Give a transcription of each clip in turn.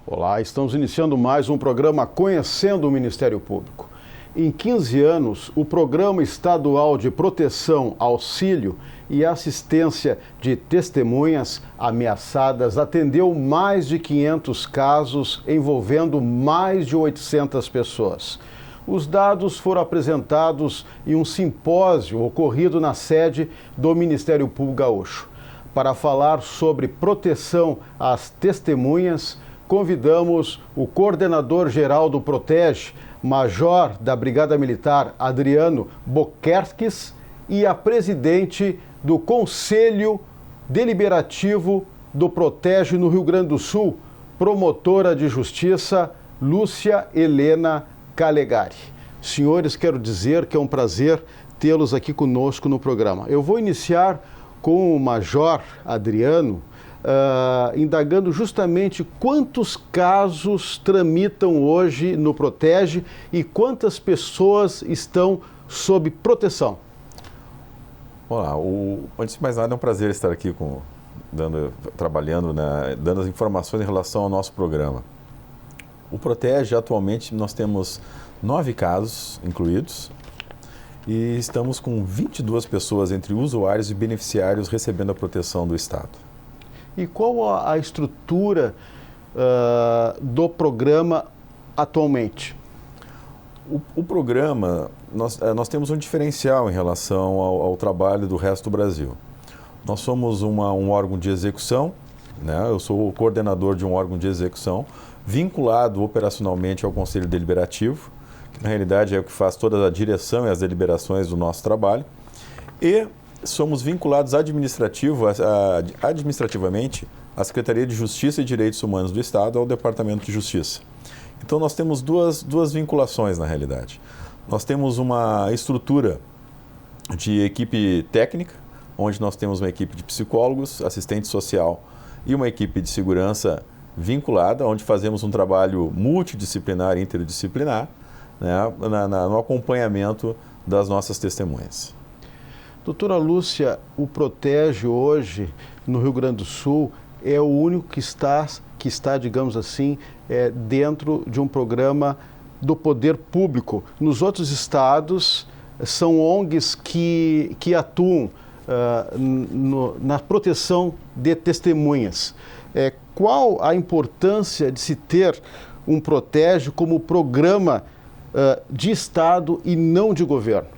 Olá, estamos iniciando mais um programa Conhecendo o Ministério Público. Em 15 anos, o Programa Estadual de Proteção, Auxílio e Assistência de Testemunhas Ameaçadas atendeu mais de 500 casos envolvendo mais de 800 pessoas. Os dados foram apresentados em um simpósio ocorrido na sede do Ministério Público Gaúcho. Para falar sobre proteção às testemunhas, convidamos o coordenador-geral do Protege, Major da Brigada Militar Adriano Boquerques, e a presidente do Conselho Deliberativo do Protege no Rio Grande do Sul, promotora de justiça Lúcia Helena Calegari. Senhores, quero dizer que é um prazer tê-los aqui conosco no programa. Eu vou iniciar com o Major Adriano, indagando justamente quantos casos tramitam hoje no Protege e quantas pessoas estão sob proteção. Olá, antes de mais nada é um prazer estar aqui trabalhando, dando as informações em relação ao nosso programa. O Protege, atualmente, nós temos 9 casos incluídos e estamos com 22 pessoas entre usuários e beneficiários recebendo a proteção do Estado. E qual a estrutura do programa atualmente? O programa, nós temos um diferencial em relação ao trabalho do resto do Brasil. Nós somos um órgão de execução, né? Eu sou o coordenador de um órgão de execução, vinculado operacionalmente ao Conselho Deliberativo, que na realidade é o que faz toda a direção e as deliberações do nosso trabalho, e somos vinculados administrativamente à Secretaria de Justiça e Direitos Humanos do Estado, ao Departamento de Justiça. Então nós temos duas vinculações na realidade. Nós temos uma estrutura de equipe técnica, onde nós temos uma equipe de psicólogos, assistente social e uma equipe de segurança vinculada, onde fazemos um trabalho multidisciplinar e interdisciplinar, né, no acompanhamento das nossas testemunhas. Doutora Lúcia, o Protege hoje, no Rio Grande do Sul, é o único que está, digamos assim, dentro de um programa do poder público. Nos outros estados, são ONGs que atuam na proteção de testemunhas. Qual a importância de se ter um Protege como programa de Estado e não de governo?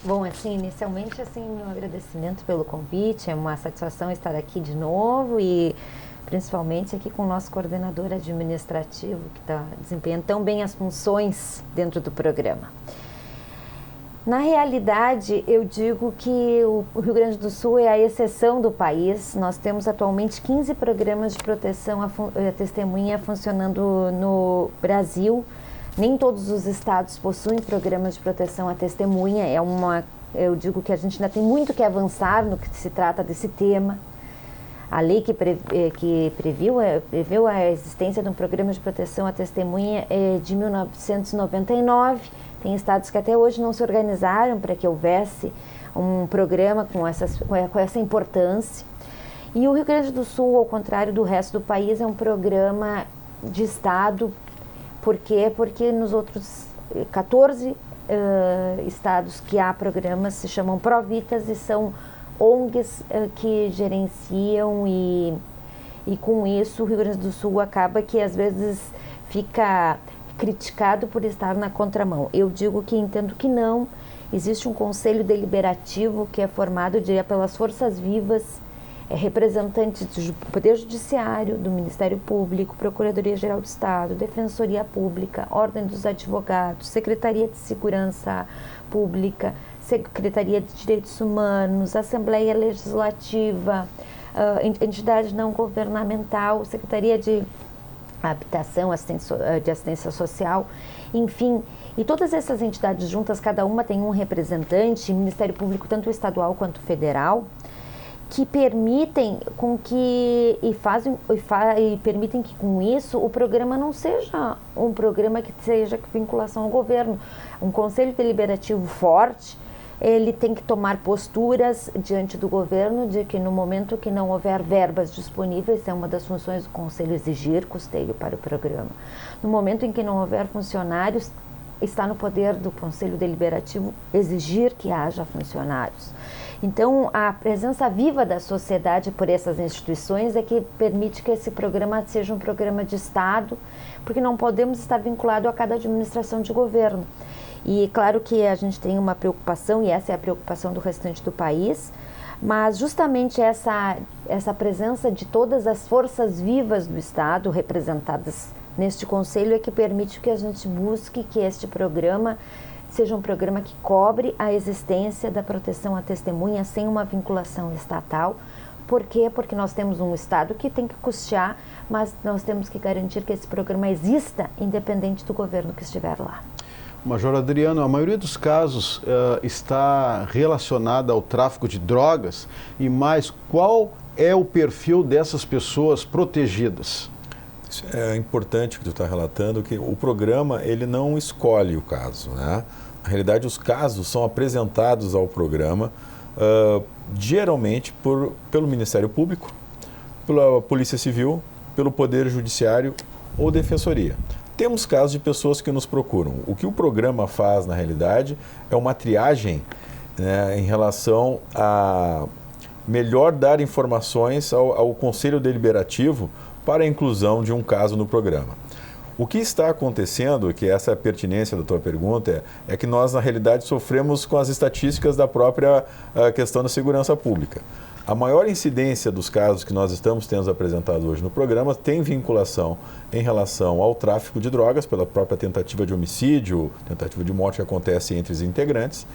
Bom, inicialmente, meu agradecimento pelo convite, é uma satisfação estar aqui de novo e principalmente aqui com o nosso coordenador administrativo, que está desempenhando tão bem as funções dentro do programa. Na realidade, eu digo que o Rio Grande do Sul é a exceção do país. Nós temos atualmente 15 programas de proteção à testemunha funcionando no Brasil. Nem todos os estados possuem programas de proteção à testemunha. Eu digo que a gente ainda tem muito que avançar no que se trata desse tema. A lei que previu a existência de um programa de proteção à testemunha é de 1999. Tem estados que até hoje não se organizaram para que houvesse um programa com essa importância. E o Rio Grande do Sul, ao contrário do resto do país, é um programa de Estado. Por quê? Porque nos outros 14 estados que há programas se chamam Provitas e são ONGs que gerenciam e com isso o Rio Grande do Sul acaba que às vezes fica criticado por estar na contramão. Eu digo que entendo que não. Existe um conselho deliberativo que é formado pelas forças vivas, representantes do Poder Judiciário, do Ministério Público, Procuradoria-Geral do Estado, Defensoria Pública, Ordem dos Advogados, Secretaria de Segurança Pública, Secretaria de Direitos Humanos, Assembleia Legislativa, entidade não governamental, Secretaria de Habitação, de Assistência Social, enfim. E todas essas entidades juntas, cada uma tem um representante, Ministério Público tanto estadual quanto federal, que permitem permitem que com isso o programa não seja um programa que seja vinculação ao governo. Um conselho deliberativo forte ele tem que tomar posturas diante do governo de que no momento que não houver verbas disponíveis, é uma das funções do Conselho exigir custeio para o programa. No momento em que não houver funcionários, está no poder do Conselho Deliberativo exigir que haja funcionários. Então, a presença viva da sociedade por essas instituições é que permite que esse programa seja um programa de Estado, porque não podemos estar vinculado a cada administração de governo. E claro que a gente tem uma preocupação, e essa é a preocupação do restante do país, mas justamente essa presença de todas as forças vivas do Estado representadas neste Conselho é que permite que a gente busque que este programa seja um programa que cobre a existência da proteção à testemunha sem uma vinculação estatal. Por quê? Porque nós temos um Estado que tem que custear, mas nós temos que garantir que esse programa exista independente do governo que estiver lá. Major Adriano, a maioria dos casos está relacionada ao tráfico de drogas e mais, qual é o perfil dessas pessoas protegidas? É importante que tu está relatando que o programa ele não escolhe o caso, né? Na realidade, os casos são apresentados ao programa geralmente pelo Ministério Público, pela Polícia Civil, pelo Poder Judiciário ou Defensoria. Temos casos de pessoas que nos procuram. O que o programa faz, na realidade, é uma triagem, né, em relação a melhor dar informações ao Conselho Deliberativo para a inclusão de um caso no programa. O que está acontecendo, que essa é a pertinência da tua pergunta, é que nós, na realidade, sofremos com as estatísticas da própria questão da segurança pública. A maior incidência dos casos que nós estamos tendo apresentado hoje no programa tem vinculação em relação ao tráfico de drogas, pela própria tentativa de homicídio, tentativa de morte que acontece entre os integrantes,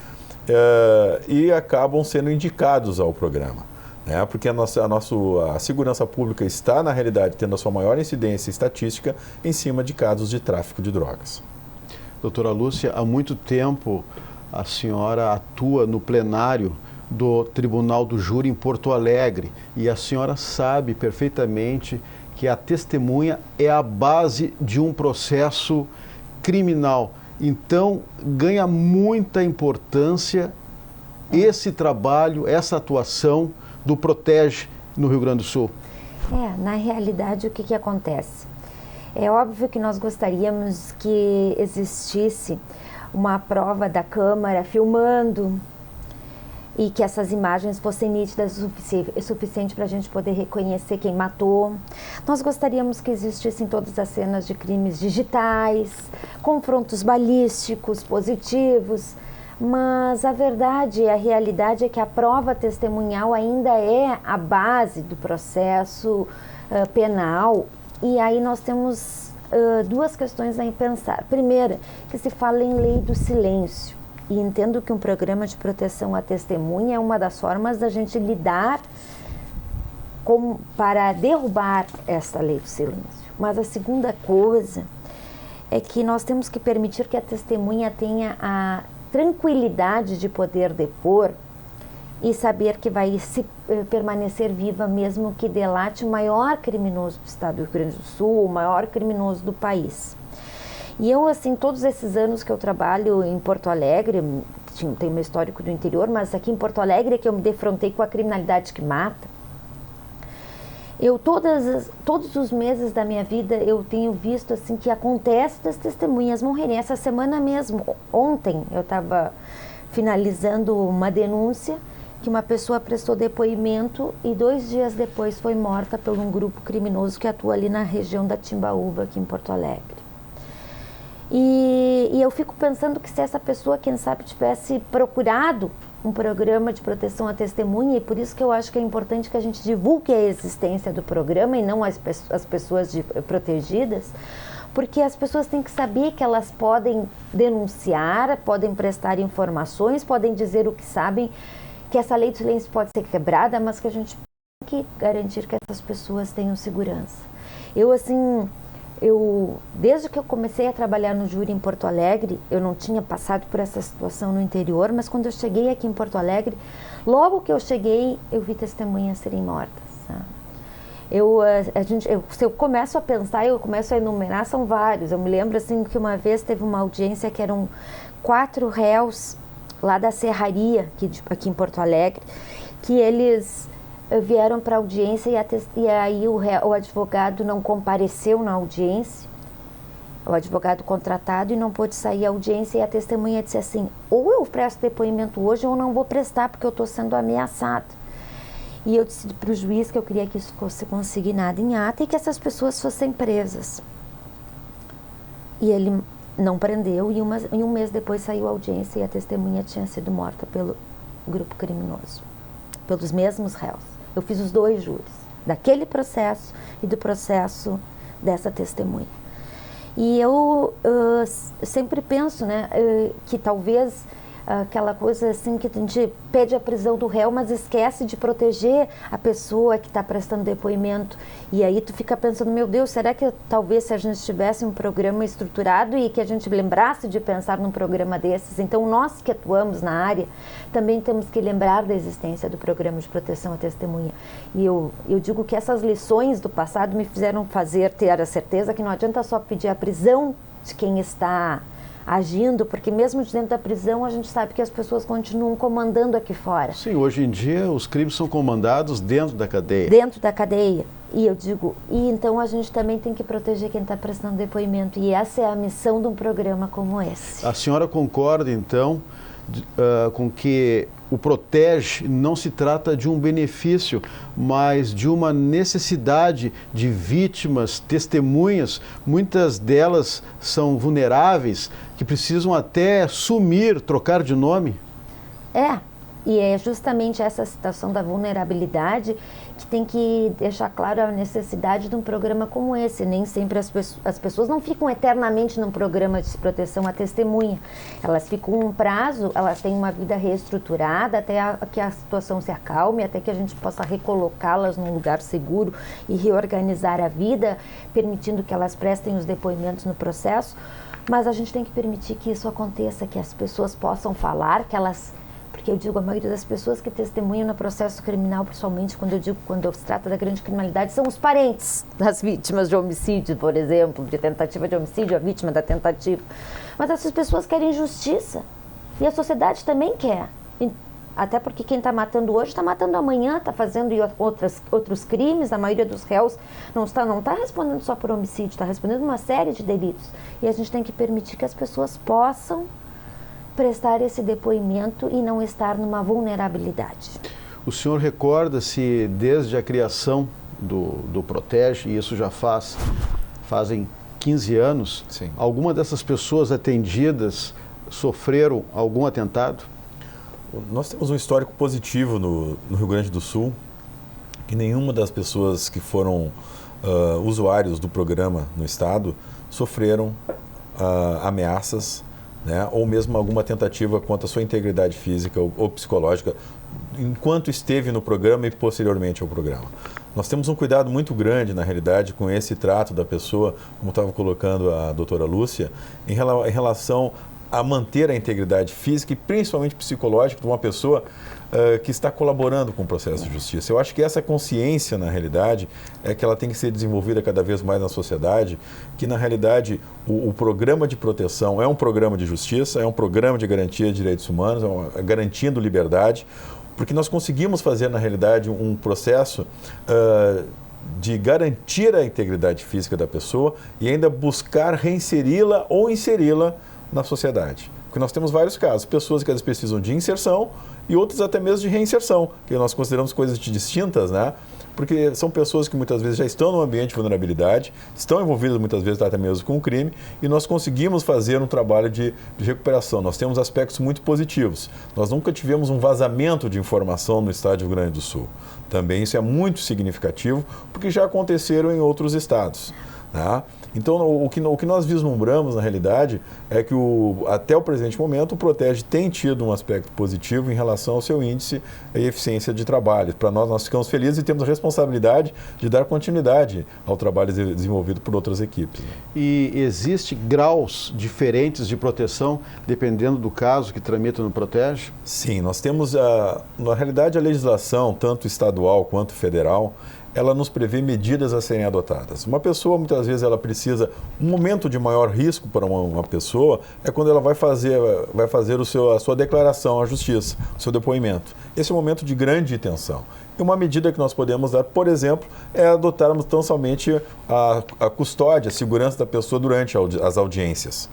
e acabam sendo indicados ao programa. Né? Porque a segurança pública está, na realidade, tendo a sua maior incidência estatística em cima de casos de tráfico de drogas. Doutora Lúcia, há muito tempo a senhora atua no plenário do Tribunal do Júri em Porto Alegre e a senhora sabe perfeitamente que a testemunha é a base de um processo criminal. Então, ganha muita importância esse trabalho, essa atuação do Protege no Rio Grande do Sul. Na realidade, o que acontece? É óbvio que nós gostaríamos que existisse uma prova da câmara filmando e que essas imagens fossem nítidas o suficiente para a gente poder reconhecer quem matou. Nós gostaríamos que existissem todas as cenas de crimes digitais, confrontos balísticos, positivos, mas a verdade, a realidade é que a prova testemunhal ainda é a base do processo penal, e aí nós temos duas questões a pensar. Primeira, que se fala em lei do silêncio. E entendo que um programa de proteção à testemunha é uma das formas da gente lidar para derrubar essa lei do silêncio. Mas a segunda coisa é que nós temos que permitir que a testemunha tenha a tranquilidade de poder depor e saber que vai permanecer viva mesmo que delate o maior criminoso do estado do Rio Grande do Sul, o maior criminoso do país. E eu, assim, todos esses anos que eu trabalho em Porto Alegre, tenho meu histórico do interior, mas aqui em Porto Alegre é que eu me defrontei com a criminalidade que mata. Todos os meses da minha vida eu tenho visto assim que acontece das testemunhas morrerem. Essa semana mesmo, ontem, eu estava finalizando uma denúncia que uma pessoa prestou depoimento e 2 dias depois foi morta por um grupo criminoso que atua ali na região da Timbaúba, aqui em Porto Alegre. E eu fico pensando que se essa pessoa, quem sabe, tivesse procurado um programa de proteção à testemunha, e por isso que eu acho que é importante que a gente divulgue a existência do programa e não as pessoas protegidas, porque as pessoas têm que saber que elas podem denunciar, podem prestar informações, podem dizer o que sabem, que essa lei do silêncio pode ser quebrada, mas que a gente tem que garantir que essas pessoas tenham segurança. Desde que eu comecei a trabalhar no júri em Porto Alegre, eu não tinha passado por essa situação no interior, mas quando eu cheguei aqui em Porto Alegre, logo que eu cheguei, eu vi testemunhas serem mortas. Sabe? Se eu começo a pensar, eu começo a enumerar, são vários. Eu me lembro assim que uma vez teve uma audiência que eram 4 réus lá da Serraria, aqui em Porto Alegre, que eles vieram para a audiência e aí o advogado não compareceu na audiência, o advogado contratado, e não pôde sair à audiência, e a testemunha disse assim: ou eu presto depoimento hoje ou não vou prestar porque eu estou sendo ameaçada. E eu disse para o juiz que eu queria que isso fosse consignado em ata e que essas pessoas fossem presas. E ele não prendeu, e um mês depois saiu a audiência e a testemunha tinha sido morta pelo grupo criminoso, pelos mesmos réus. Eu fiz os 2 júris, daquele processo e do processo dessa testemunha. E eu sempre penso, né, que talvez aquela coisa assim que a gente pede a prisão do réu, mas esquece de proteger a pessoa que está prestando depoimento. E aí tu fica pensando, meu Deus, será que talvez se a gente tivesse um programa estruturado e que a gente lembrasse de pensar num programa desses, então nós que atuamos na área também temos que lembrar da existência do programa de proteção à testemunha. E eu digo que essas lições do passado me fizeram ter a certeza que não adianta só pedir a prisão de quem está agindo, porque mesmo de dentro da prisão a gente sabe que as pessoas continuam comandando aqui fora. Sim, hoje em dia os crimes são comandados dentro da cadeia. Dentro da cadeia. E eu digo, e então a gente também tem que proteger quem está prestando depoimento, e essa é a missão de um programa como esse. A senhora concorda então com que o Protege não se trata de um benefício, mas de uma necessidade de vítimas, testemunhas, muitas delas são vulneráveis, que precisam até sumir, trocar de nome? E é justamente essa situação da vulnerabilidade que tem que deixar claro a necessidade de um programa como esse. Nem sempre as pessoas não ficam eternamente num programa de proteção à testemunha. Elas ficam um prazo, elas têm uma vida reestruturada até que a situação se acalme, até que a gente possa recolocá-las num lugar seguro e reorganizar a vida, permitindo que elas prestem os depoimentos no processo. Mas a gente tem que permitir que isso aconteça, que as pessoas possam falar, que elas... Porque eu digo, a maioria das pessoas que testemunham no processo criminal, principalmente quando se trata da grande criminalidade, são os parentes das vítimas de homicídio, por exemplo, de tentativa de homicídio, a vítima da tentativa. Mas essas pessoas querem justiça. E a sociedade também quer. Até porque quem está matando hoje está matando amanhã, está fazendo outros crimes. A maioria dos réus não está respondendo só por homicídio, está respondendo uma série de delitos. E a gente tem que permitir que as pessoas possam prestar esse depoimento e não estar numa vulnerabilidade. O senhor recorda-se desde a criação do Protege, e isso já fazem 15 anos, sim, alguma dessas pessoas atendidas sofreram algum atentado? Nós temos um histórico positivo no Rio Grande do Sul, que nenhuma das pessoas que foram usuários do programa no estado sofreram ameaças, né, ou mesmo alguma tentativa contra a sua integridade física ou psicológica enquanto esteve no programa e posteriormente ao programa. Nós temos um cuidado muito grande, na realidade, com esse trato da pessoa, como estava colocando a doutora Lúcia, em relação a manter a integridade física e principalmente psicológica de uma pessoa que está colaborando com o processo de justiça. Eu acho que essa consciência, na realidade, é que ela tem que ser desenvolvida cada vez mais na sociedade, que, na realidade, o programa de proteção é um programa de justiça, é um programa de garantia de direitos humanos, garantindo liberdade, porque nós conseguimos fazer, na realidade, um processo de garantir a integridade física da pessoa e ainda buscar reinseri-la ou inseri-la na sociedade. Porque nós temos vários casos, pessoas que às vezes precisam de inserção e outras até mesmo de reinserção, que nós consideramos coisas distintas, né? Porque são pessoas que muitas vezes já estão num ambiente de vulnerabilidade, estão envolvidas muitas vezes até mesmo com o crime, e nós conseguimos fazer um trabalho de recuperação. Nós temos aspectos muito positivos. Nós nunca tivemos um vazamento de informação no estado do Rio Grande do Sul. Também isso é muito significativo, porque já aconteceram em outros estados, né? Então, o que nós vislumbramos, na realidade, é que até o presente momento o Protege tem tido um aspecto positivo em relação ao seu índice e eficiência de trabalho. Para nós ficamos felizes e temos a responsabilidade de dar continuidade ao trabalho desenvolvido por outras equipes. E existe graus diferentes de proteção, dependendo do caso que tramita no Protege? Sim, nós temos, na realidade, a legislação, tanto estadual quanto federal, ela nos prevê medidas a serem adotadas. Uma pessoa, muitas vezes, ela precisa, um momento de maior risco para uma pessoa é quando ela vai fazer a sua declaração à justiça, o seu depoimento. Esse é um momento de grande tensão. E uma medida que nós podemos dar, por exemplo, é adotarmos tão somente a custódia, a segurança da pessoa durante as audiências.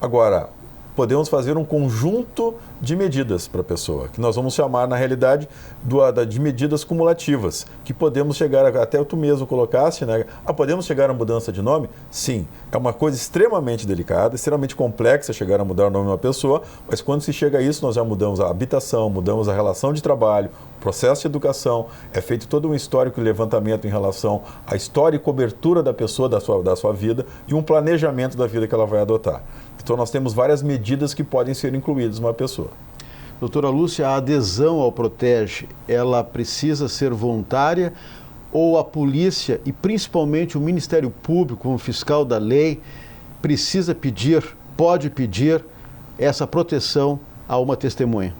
Agora, podemos fazer um conjunto de medidas para a pessoa, que nós vamos chamar, na realidade, de medidas cumulativas, que podemos chegar, até tu mesmo colocaste, né? Podemos chegar a mudança de nome? Sim, é uma coisa extremamente delicada, extremamente complexa chegar a mudar o nome de uma pessoa, mas quando se chega a isso, nós já mudamos a habitação, mudamos a relação de trabalho, processo de educação, é feito todo um histórico e levantamento em relação à história e cobertura da pessoa, da sua vida, e um planejamento da vida que ela vai adotar. Então, nós temos várias medidas que podem ser incluídas numa pessoa. Doutora Lúcia, a adesão ao Protege, ela precisa ser voluntária ou a polícia e principalmente o Ministério Público, como fiscal da lei, pode pedir essa proteção a uma testemunha?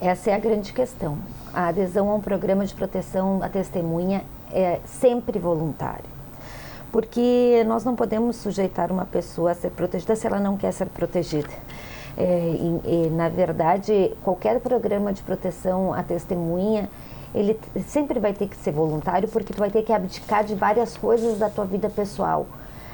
Essa é a grande questão. A adesão a um programa de proteção à testemunha é sempre voluntária. Porque nós não podemos sujeitar uma pessoa a ser protegida se ela não quer ser protegida. Na verdade, qualquer programa de proteção à testemunha, ele sempre vai ter que ser voluntário, porque tu vai ter que abdicar de várias coisas da tua vida pessoal.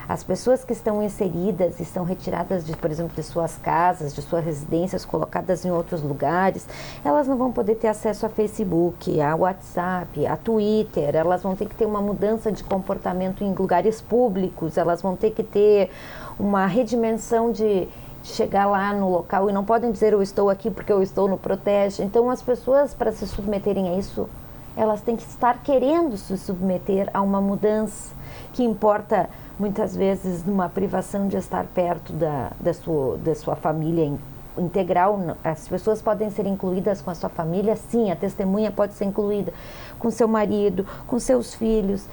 As pessoas que estão inseridas e são retiradas, por exemplo, de suas casas, de suas residências, colocadas em outros lugares, elas não vão poder ter acesso a Facebook, a WhatsApp, a Twitter, elas vão ter que ter uma mudança de comportamento em lugares públicos, elas vão ter que ter uma redimensão de chegar lá no local e não podem dizer eu estou aqui porque eu estou no Protege. Então, as pessoas, para se submeterem a isso, elas têm que estar querendo se submeter a uma mudança que importa muitas vezes numa privação de estar perto da sua família integral. As pessoas podem ser incluídas com a sua família, sim, a testemunha pode ser incluída com seu marido, com seus filhos,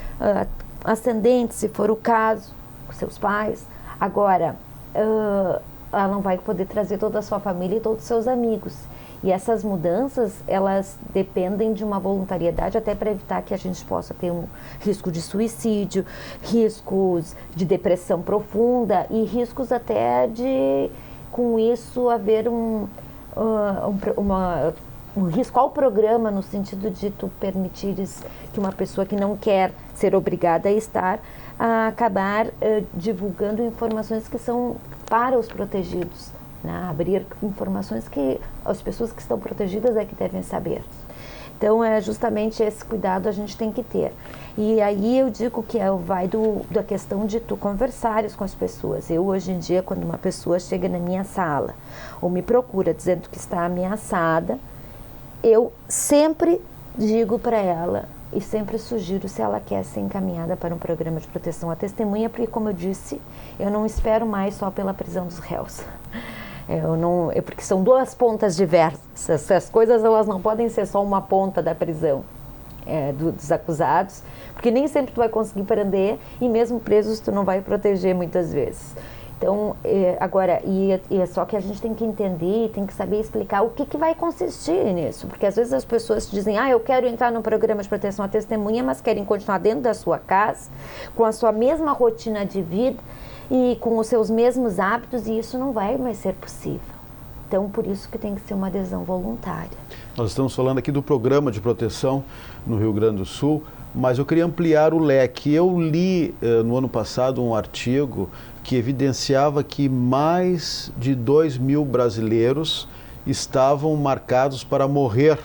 ascendentes, se for o caso, com seus pais. Agora, ela não vai poder trazer toda a sua família e todos os seus amigos. E essas mudanças, elas dependem de uma voluntariedade até para evitar que a gente possa ter um risco de suicídio, riscos de depressão profunda e riscos até de, com isso, haver um risco ao programa, no sentido de tu permitires que uma pessoa que não quer ser obrigada a estar, a acabar divulgando informações que são para os protegidos. Abrir informações que as pessoas que estão protegidas é que devem saber. Então, é justamente esse cuidado a gente tem que ter. E aí eu digo que vai da questão de tu conversares com as pessoas. Eu, hoje em dia, quando uma pessoa chega na minha sala ou me procura dizendo que está ameaçada, eu sempre digo para ela e sempre sugiro se ela quer ser encaminhada para um programa de proteção à testemunha, porque, como eu disse, eu não espero mais só pela prisão dos réus. Porque são duas pontas diversas. As coisas, elas não podem ser só uma ponta da prisão dos acusados, porque nem sempre tu vai conseguir prender e mesmo presos tu não vai proteger muitas vezes. Então, agora, é só que a gente tem que entender e tem que saber explicar o que vai consistir nisso, porque às vezes as pessoas dizem, eu quero entrar no programa de proteção à testemunha, mas querem continuar dentro da sua casa, com a sua mesma rotina de vida, e com os seus mesmos hábitos, e isso não vai mais ser possível. Então, por isso que tem que ser uma adesão voluntária. Nós estamos falando aqui do programa de proteção no Rio Grande do Sul, mas eu queria ampliar o leque. Eu li no ano passado um artigo que evidenciava que mais de 2.000 brasileiros estavam marcados para morrer,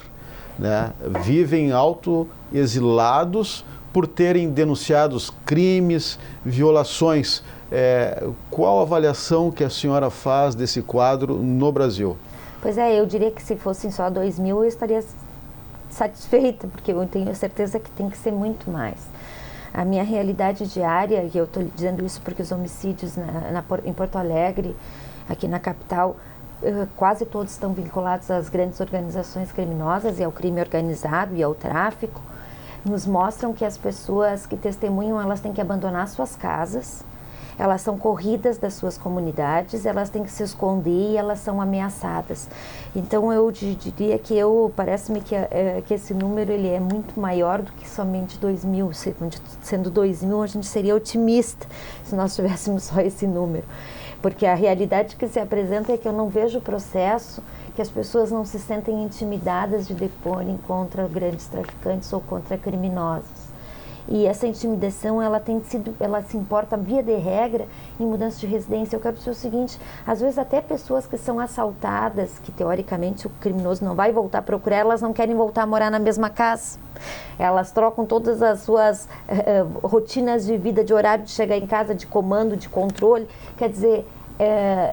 né? Vivem autoexilados por terem denunciado crimes, violações. Qual a avaliação que a senhora faz desse quadro no Brasil? Pois eu diria que se fossem só 2.000 eu estaria satisfeita, porque eu tenho certeza que tem que ser muito mais. A minha realidade diária, e eu estou dizendo isso porque os homicídios em Porto Alegre, aqui na capital, quase todos estão vinculados às grandes organizações criminosas e ao crime organizado e ao tráfico, nos mostram que as pessoas que testemunham, elas têm que abandonar suas casas, elas são corridas das suas comunidades, elas têm que se esconder e elas são ameaçadas. Então eu diria que parece-me que esse número ele é muito maior do que somente 2.000, sendo 2.000 a gente seria otimista se nós tivéssemos só esse número, porque a realidade que se apresenta é que eu não vejo o processo, que as pessoas não se sentem intimidadas de deporem contra grandes traficantes ou contra criminosos. E essa intimidação, ela se importa, via de regra, em mudança de residência. Eu quero dizer o seguinte, às vezes até pessoas que são assaltadas, que teoricamente o criminoso não vai voltar a procurar, elas não querem voltar a morar na mesma casa. Elas trocam todas as suas rotinas de vida, de horário de chegar em casa, de comando, de controle. Quer dizer,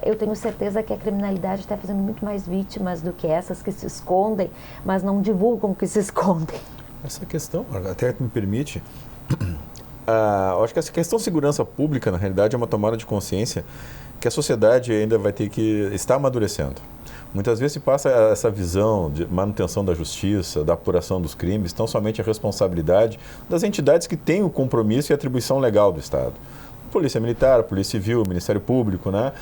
eu tenho certeza que a criminalidade está fazendo muito mais vítimas do que essas que se escondem, mas não divulgam que se escondem. Essa questão, até me permite, eu acho que essa questão de segurança pública, na realidade, é uma tomada de consciência que a sociedade ainda vai ter que estar amadurecendo. Muitas vezes se passa essa visão de manutenção da justiça, da apuração dos crimes, tão somente a responsabilidade das entidades que têm o compromisso e atribuição legal do Estado. Polícia Militar, Polícia Civil, Ministério Público, né?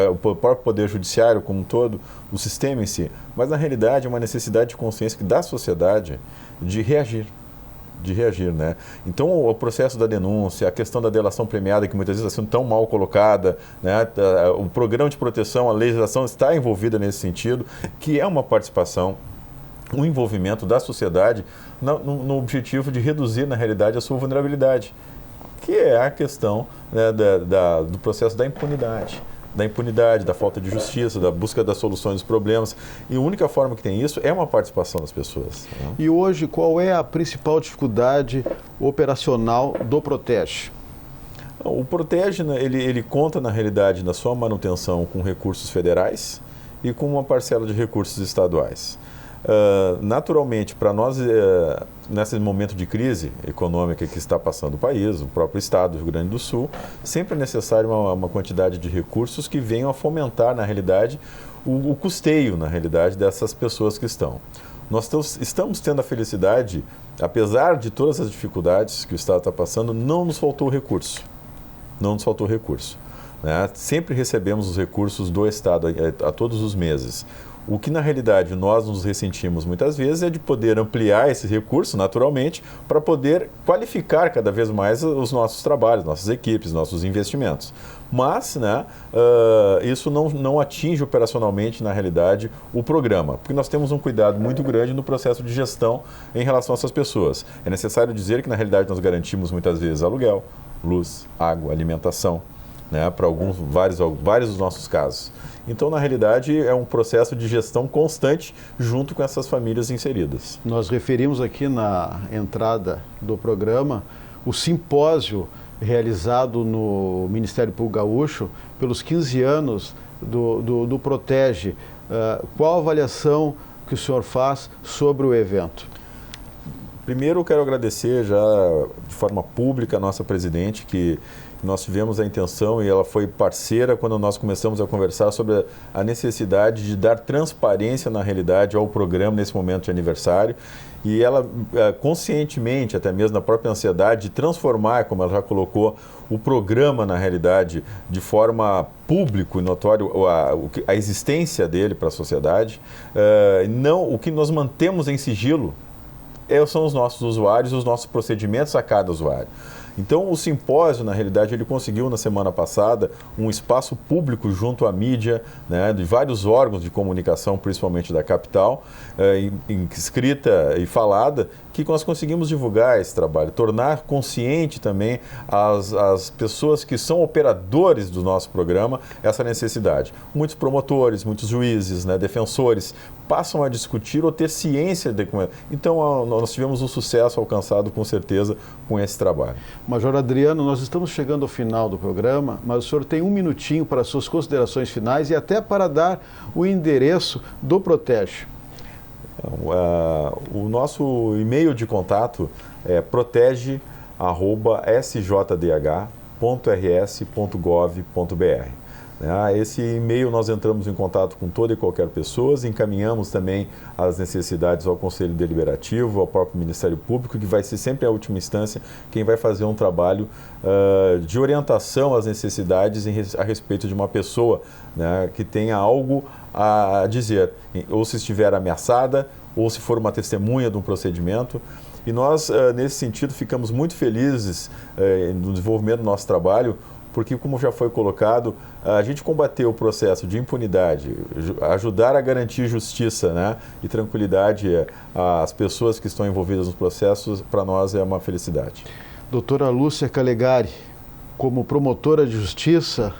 O próprio Poder Judiciário como um todo, o sistema em si. Mas, na realidade, é uma necessidade de consciência da sociedade de reagir, né? Então, o processo da denúncia, a questão da delação premiada, que muitas vezes está sendo tão mal colocada, né? O programa de proteção, a legislação está envolvida nesse sentido, que é uma participação, um envolvimento da sociedade no objetivo de reduzir, na realidade, a sua vulnerabilidade, que é a questão, né, do processo da impunidade, da falta de justiça, da busca das soluções dos problemas. E a única forma que tem isso é uma participação das pessoas. Né? E hoje, qual é a principal dificuldade operacional do Protege? O Protege, ele conta, na realidade, na sua manutenção com recursos federais e com uma parcela de recursos estaduais. Naturalmente, para nós, nesse momento de crise econômica que está passando o país, o próprio Estado do Rio Grande do Sul, sempre é necessário uma quantidade de recursos que venham a fomentar, na realidade, o custeio, na realidade, dessas pessoas que estão. Nós estamos tendo a felicidade, apesar de todas as dificuldades que o Estado está passando, não nos faltou recurso. Né? Sempre recebemos os recursos do Estado a todos os meses. O que, na realidade, nós nos ressentimos muitas vezes é de poder ampliar esse recurso, naturalmente, para poder qualificar cada vez mais os nossos trabalhos, nossas equipes, nossos investimentos. Mas, né, isso não atinge operacionalmente, na realidade, o programa, porque nós temos um cuidado muito grande no processo de gestão em relação a essas pessoas. É necessário dizer que, na realidade, nós garantimos muitas vezes aluguel, luz, água, alimentação, né, para vários dos nossos casos. Então, na realidade, é um processo de gestão constante junto com essas famílias inseridas. Nós referimos aqui na entrada do programa o simpósio realizado no Ministério Público Gaúcho pelos 15 anos do Protege. Qual a avaliação que o senhor faz sobre o evento? Primeiro, eu quero agradecer já de forma pública a nossa presidente, que nós tivemos a intenção e ela foi parceira quando nós começamos a conversar sobre a necessidade de dar transparência, na realidade, ao programa nesse momento de aniversário. E ela, conscientemente, até mesmo na própria ansiedade, de transformar, como ela já colocou, o programa, na realidade, de forma pública e notória, a existência dele para a sociedade. O que nós mantemos em sigilo são os nossos usuários, os nossos procedimentos a cada usuário. Então, o simpósio, na realidade, ele conseguiu, na semana passada, um espaço público junto à mídia, né, de vários órgãos de comunicação, principalmente da capital, escrita e falada, que nós conseguimos divulgar esse trabalho, tornar consciente também as pessoas que são operadores do nosso programa essa necessidade. Muitos promotores, muitos juízes, né, defensores, passam a discutir ou ter ciência de como é. Então, nós tivemos um sucesso alcançado, com certeza, com esse trabalho. Major Adriano, nós estamos chegando ao final do programa, mas o senhor tem um minutinho para as suas considerações finais e até para dar o endereço do Protege. O nosso e-mail de contato é protege@sjdh.rs.gov.br. Esse e-mail nós entramos em contato com toda e qualquer pessoa, encaminhamos também as necessidades ao Conselho Deliberativo, ao próprio Ministério Público, que vai ser sempre a última instância quem vai fazer um trabalho de orientação às necessidades a respeito de uma pessoa, né, que tenha algo a dizer, ou se estiver ameaçada, ou se for uma testemunha de um procedimento. E nós, nesse sentido, ficamos muito felizes no desenvolvimento do nosso trabalho, porque, como já foi colocado, a gente combater o processo de impunidade, ajudar a garantir justiça, né, e tranquilidade às pessoas que estão envolvidas nos processos, para nós é uma felicidade. Doutora Lúcia Calegari, como promotora de justiça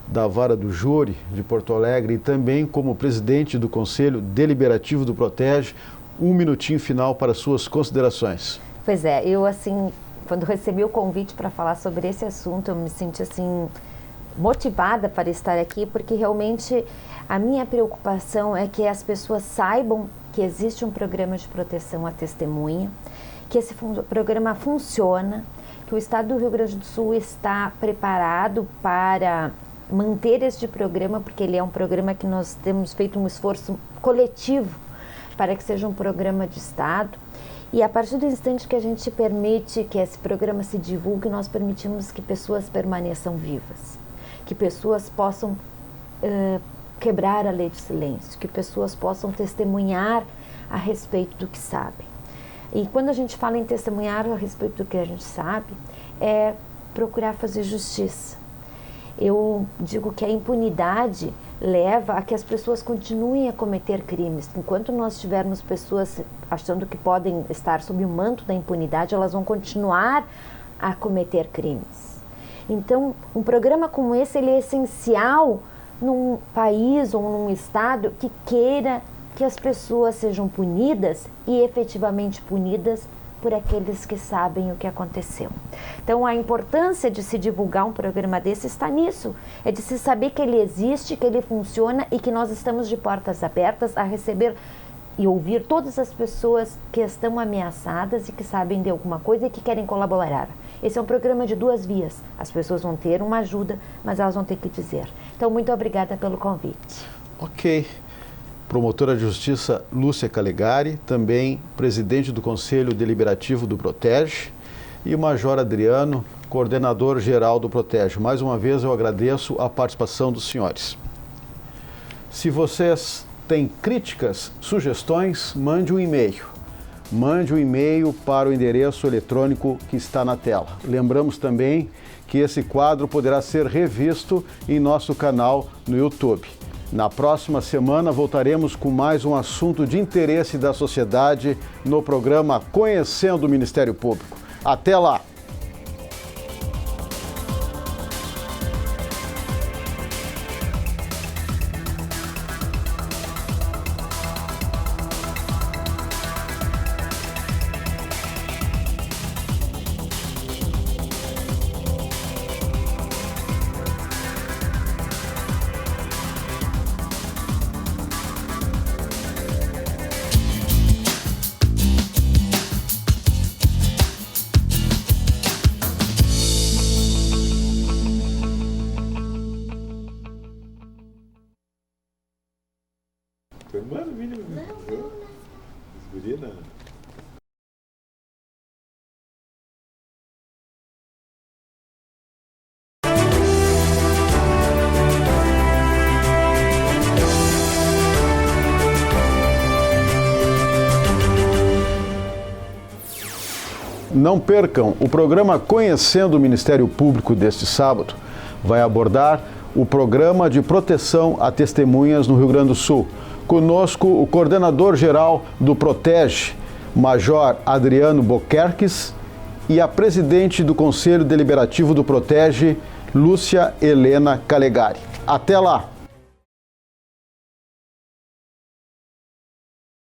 da Vara do Júri de Porto Alegre e também como presidente do Conselho Deliberativo do Protege, um minutinho final para suas considerações. Pois é, eu assim, quando recebi o convite para falar sobre esse assunto, eu me senti assim motivada para estar aqui, porque realmente a minha preocupação é que as pessoas saibam que existe um programa de proteção à testemunha, que esse programa funciona, que o Estado do Rio Grande do Sul está preparado para manter este programa, porque ele é um programa que nós temos feito um esforço coletivo para que seja um programa de Estado. E a partir do instante que a gente permite que esse programa se divulgue, nós permitimos que pessoas permaneçam vivas, que pessoas possam quebrar a lei do silêncio, que pessoas possam testemunhar a respeito do que sabem. E quando a gente fala em testemunhar a respeito do que a gente sabe, é procurar fazer justiça. Eu digo que a impunidade leva a que as pessoas continuem a cometer crimes. Enquanto nós tivermos pessoas achando que podem estar sob o manto da impunidade, elas vão continuar a cometer crimes. Então, um programa como esse, ele é essencial num país ou num estado que queira que as pessoas sejam punidas e efetivamente punidas por aqueles que sabem o que aconteceu. Então, a importância de se divulgar um programa desse está nisso, é de se saber que ele existe, que ele funciona e que nós estamos de portas abertas a receber e ouvir todas as pessoas que estão ameaçadas e que sabem de alguma coisa e que querem colaborar. Esse é um programa de duas vias. As pessoas vão ter uma ajuda, mas elas vão ter que dizer. Então, muito obrigada pelo convite. Ok. Promotora de Justiça Lúcia Calegari, também presidente do Conselho Deliberativo do Protege, e o Major Adriano, coordenador geral do Protege. Mais uma vez eu agradeço a participação dos senhores. Se vocês têm críticas, sugestões, mande um e-mail. Mande um e-mail para o endereço eletrônico que está na tela. Lembramos também que esse quadro poderá ser revisto em nosso canal no YouTube. Na próxima semana voltaremos com mais um assunto de interesse da sociedade no programa Conhecendo o Ministério Público. Até lá! Tua irmã, mínimo. Não. Não percam, o programa Conhecendo o Ministério Público deste sábado vai abordar o Programa de Proteção a Testemunhas no Rio Grande do Sul. Conosco o coordenador-geral do Protege, Major Adriano Boquerques, e a presidente do Conselho Deliberativo do Protege, Lúcia Helena Calegari. Até lá!